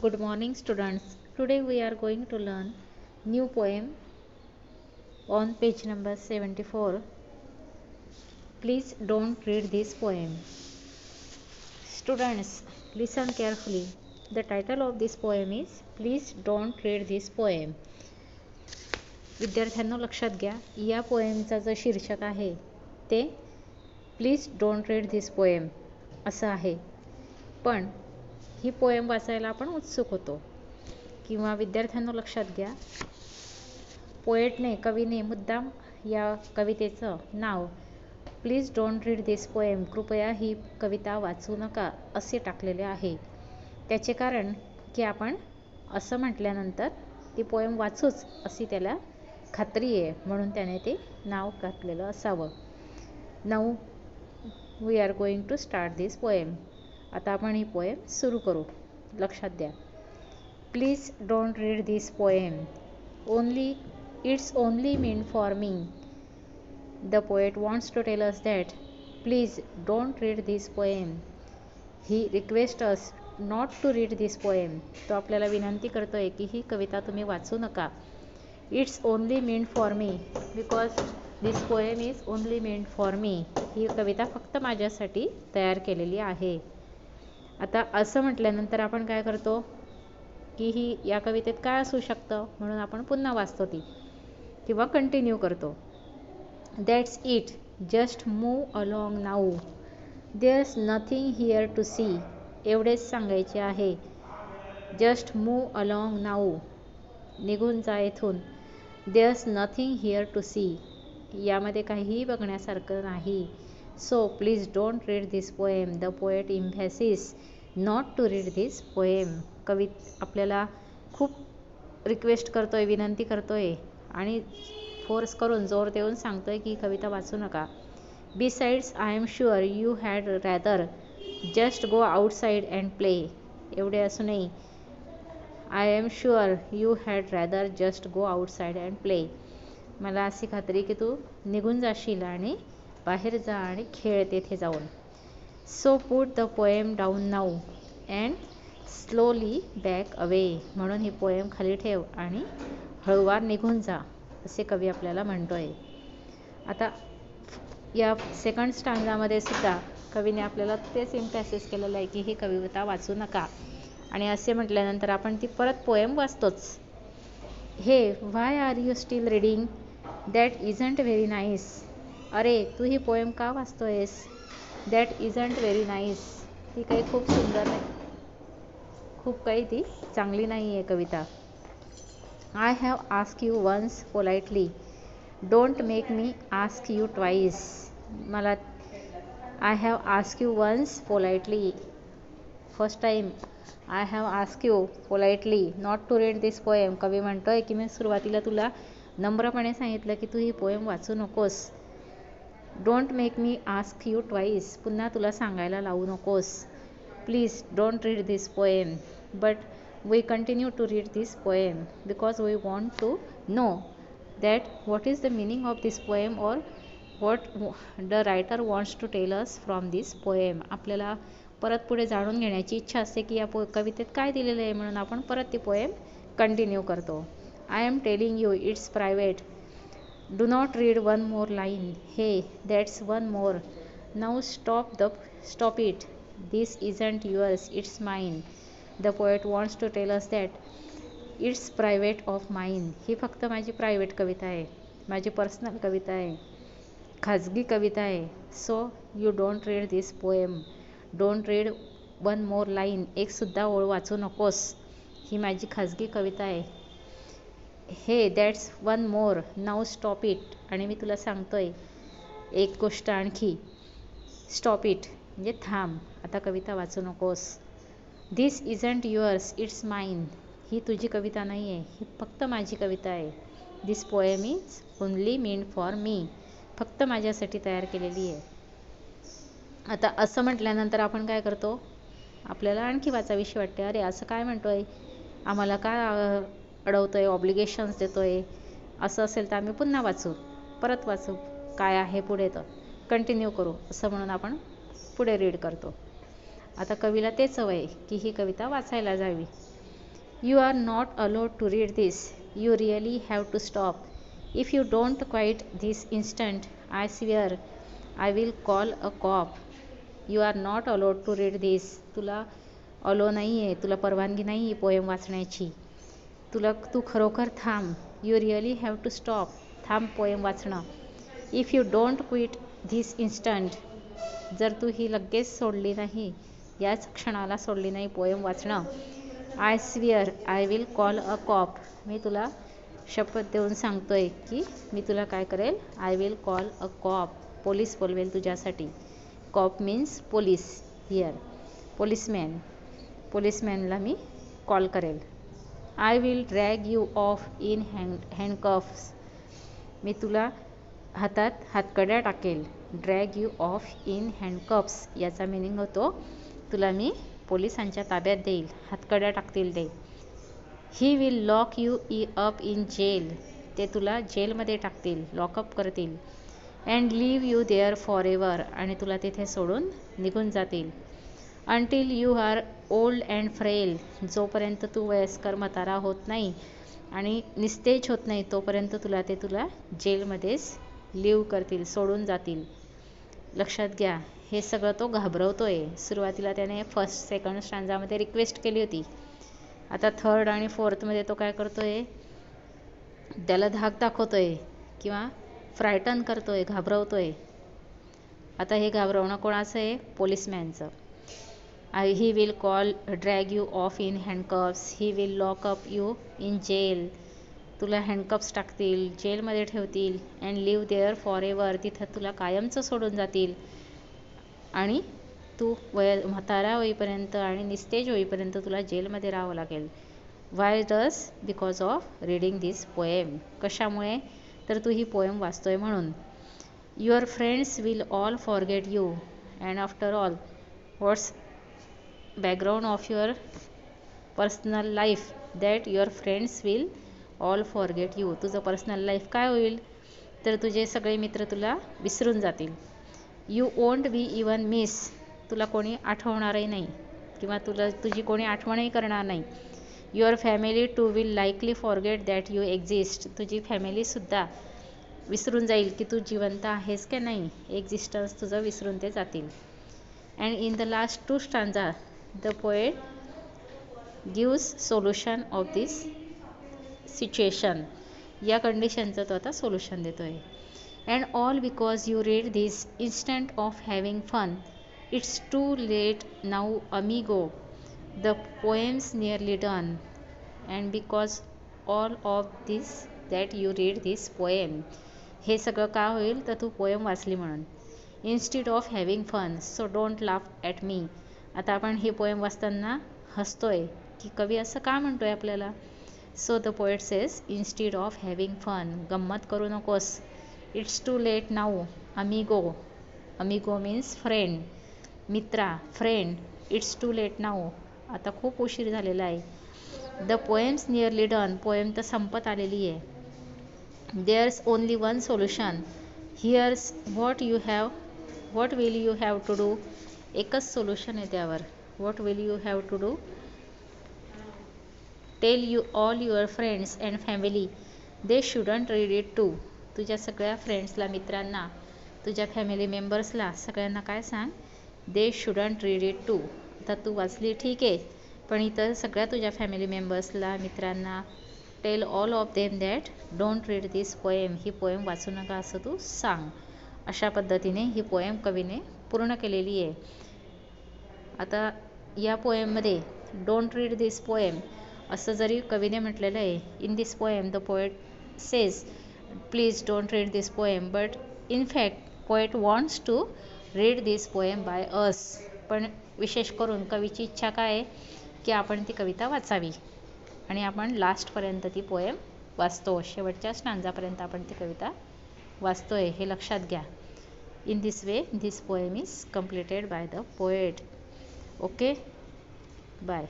Good morning students. Today we are going to learn new poem on page number 74. Please don't read this poem. Students, listen carefully. The title of this poem is Please don't read this poem. विद्यार्थ्यांनो लक्षात घ्या, या पोएमचा जो शीर्षक आहे ते please don't read this poem असं आहे. पण ही पोएम वाचायला आपण उत्सुक होतो. किंवा विद्यार्थ्यांनो लक्षात घ्या, पोएटने कवीने मुद्दाम या कवितेचं नाव please don't read this poem, कृपया ही कविता वाचू नका असे टाकलेले आहे. त्याचे कारण की आपण असं म्हटल्यानंतर ती पोएम वाचूच अशी त्याला खात्री आहे, म्हणून त्याने ते नाव घातलेलं असावं. Now we are going to start this poem. आता आपण ही पोएम सुरू करू. लक्षात द्या, please don't read this poem, it's only mean for me. The poet wants to tell us that please don't read this poem. ही request us not to read this poem. तो आपल्याला विनंती करतोय की ही कविता तुम्ही वाचू नका. It's only mean for me because this poem is only mean for me. ही कविता फक्त माझ्यासाठी तयार केलेली आहे. आता असं म्हटल्यानंतर आपण काय करतो की ही या कवितेत काय असू शकतं, म्हणून आपण पुन्हा वाचतो ती किंवा कंटिन्यू करतो. That's it, just move along now, there's nothing here to see. एवढेच सांगायचे आहे. जस्ट मूव अलॉंग नाऊ, निघून जा येथून. There's nothing here to see, यामध्ये काहीही बघण्यासारखं नाही. So please don't read this poem. The poet emphasis not to read this poem. कवी आपल्याला खूप रिक्वेस्ट करतोय, विनंती करतोय आणि फोर्स करून जोर देऊन सांगतोय की कविता वाचू नका. Besides I am sure you had rather just go outside and play. एवढे असूनही I am sure you had rather just go outside and play. मला अशी खात्री की तू निघून जाशील आणि बाहेर जा आणि खेळ तेथे जाऊन. So put the poem down now and slowly back away. म्हणून ही पोएम खाली ठेव आणि हळूवार निघून जा, असे कवी आपल्याला म्हणतोय. आता या सेकंड स्टांजामध्ये सुद्धा कवीने आपल्याला तेच इम्पॅसिस केलेलं आहे की ही कविता वाचू नका. आणि असे म्हटल्यानंतर आपण ती परत पोएम वाचतोच. Hey why are you still reading that isn't very nice. अरे तू ही पोएम का वाचतोयस. दॅट इजंट व्हेरी नाईस, ती काही खूप सुंदर नाही, खूप काही ती चांगली नाही आहे कविता. I have ask you once politely, don't make me ask you twice. मला I have ask you once politely, first time I have ask you politely not to read this poem. कवी म्हणतोय की मी सुरुवातीला तुला नम्रपणे सांगितलं की तू ही पोएम वाचू नकोस. Don't make me ask you twice, पुन्हा तुला सांगायला लावू नकोस. Please don't read this poem, but we continue to read this poem because we want to know that what is the meaning of this poem or what the writer wants to tell us from this poem. आपल्याला परत पुढे जाणून घेण्याची इच्छा असते की या कवितेत काय दिलेलं आहे, म्हणून आपण परत ती पोएम कंटिन्यू करतो. I am telling you it's private, do not read one more line. Hey that's one more, now stop it. This isn't yours it's mine. The poet wants to tell us that it's private of mine. ही फक्त माझी private कविता आहे, माझी personal कविता आहे, खाजगी कविता आहे. So you don't read this poem, don't read one more line. एक सुद्धा ओळ वाचू नकोस, ही माझी खाजगी कविता आहे. हे that's one more, now stop it. आणि मी तुला सांगतोय एक गोष्ट आणखी, स्टॉप इट म्हणजे थांब, आता कविता वाचू नकोस. This isn't yours it's mine. ही तुझी कविता नाही आहे, ही फक्त माझी कविता आहे. This poem is only mean for me, फक्त माझ्यासाठी तयार केलेली आहे. आता असं म्हटल्यानंतर आपण काय करतो, आपल्याला आणखी वाचावीशी वाटते. अरे असं काय म्हणतोय, आम्हाला काय अडवतोय, ऑब्लिगेशन्स देतोय. असं असेल तर आम्ही पुन्हा वाचू, परत वाचू, काय आहे पुढे तर कंटिन्यू करू, असं म्हणून आपण पुढे रीड करतो. आता कवीला तेच हवं आहे की ही कविता वाचायला जावी. You are not allowed to read this. You really have to stop. If you don't quit this instant, I swear I will call a cop. You are not allowed to read this. तुला अलो नाही आहे, तुला परवानगी नाही आहे poem वाचण्याची. तू खरोखर थांब. You really have to stop. थांब पोएम वाचणं. If you don't quit this instant, जर तू ही लगेच सोडली नाही, याच क्षणाला सोडली नाही पोएम वाचणं, I swear I will call a cop, मी तुला शपथ देऊन सांगतोय की मी तुला काय करेल, I will call a cop, police बोलवेल तुझ्यासाठी. कॉप मीन्स पोलीस हिअर, पोलीसमॅनला मी कॉल करेल. I will drag you off in handcuffs, मी तुला हातात हातकड्या टाकेल. Drag you off in handcuffs याचा मिनिंग होतो तुला मी पोलिसांच्या ताब्यात देईल, हातकड्या टाकतील ते. He will lock you up in jail, ते तुला जेलमध्ये टाकतील, लॉकअप करतील. And leave you there forever, आणि तुला तिथे सोडून निघून जातील. Until you are old and frail, जोपर्यंत तू वयस्कर म्हातारा होत नाही आणि निस्तेज होत नाही तोपर्यंत तुला जेलमध्येच लिव्ह करतील, सोडून जातील. लक्षात घ्या, हे सगळं तो घाबरवतोय. सुरुवातीला त्याने फर्स्ट सेकंड स्टांजामध्ये रिक्वेस्ट केली होती, आता थर्ड आणि फोर्थमध्ये तो काय करतोय, त्याला धाक दाखवतोय किंवा फ्रायटन करतोय, घाबरवतोय. आता हे घाबरवणं कोणाचं आहे, पोलिसमॅनचं. He will drag you off in handcuffs, he will lock up you in jail, तुला हँडकफ्स टाकतील, जेलमध्ये ठेवतील. And leave there forever, तिथं तुला कायमचं सोडून जातील आणि तू म्हातारा होईपर्यंत आणि निस्तेज होईपर्यंत तुला जेलमध्ये राहावं लागेल. Y does, because of reading this poem, कशामुळे, तर तू ही पोएम वाचतोय म्हणून. Your friends will all forget you, and after all what's background of your personal life, that your friends will all forget you, तुझं पर्सनल लाईफ काय होईल, तर तुझे सगळे मित्र तुला विसरून जातील. You won't be even miss, तुला कोणी आठवणारही नाही किंवा तुझी कोणी आठवणही करणार नाही. Your family too will likely forget that you exist, तुझी फॅमिलीसुद्धा विसरून जाईल की तू जिवंत आहेस की नाही, एक्झिस्टन्स तुझं विसरून ते जातील. And in the last two stanza the poet gives solution of this situation, या कंडिशनचं तो आता सोल्युशन देतो आहे. And all because you read this instant of having fun, it's too late now amigo, the poem's nearly done. And because all of this that you read this poem, हे सगळं का होईल, तर तू पोएम वाचली म्हणून. Instead of having fun, so don't laugh at me, आता आपण ही पोएम वाचताना हसतोय की कवी असं का म्हणतोय आपल्याला. So the poet says, instead of having fun, गंमत करू नकोस. It's too late now amigo means friend, मित्रा, friend. It's too late now, आता खूप उशीर झालेला आहे. The poem's nearly done, poem तर संपत आलेली आहे. There's only one solution, here's what will you have to do, एकच सोल्युशन आहे त्यावर. What will you have to do, tell you all your friends and family they shouldn't read it too, तुझ्या सगळ्या फ्रेंड्सला, मित्रांना, तुझ्या फॅमिली मेंबर्सला सगळ्यांना काय सांग, they shouldn't read it too. आता तू वाचली ठीक आहे, पण इतर सगळ्या तुझ्या फॅमिली मेंबर्सला, मित्रांना, tell all of them that don't read this poem, ही पोएम वाचू नका असं तू सांग. अशा पद्धतीने ही पोएम कवीने पूर्ण केलेली आहे. आता या पोएममध्ये डोंट रीड दिस पोएम असं जरी कवीने म्हटलेलं आहे, in this poem the poet says please don't read this poem, but in fact poet wants to read this poem by us, पण विशेष करून कवीची इच्छा काय आहे की आपण ती कविता वाचावी आणि आपण लास्टपर्यंत ती पोएम वाचतो, शेवटच्या स्टांजापर्यंत आपण ती कविता वाचतोय, हे लक्षात घ्या. In this way this poem is completed by the poet. Okay, bye.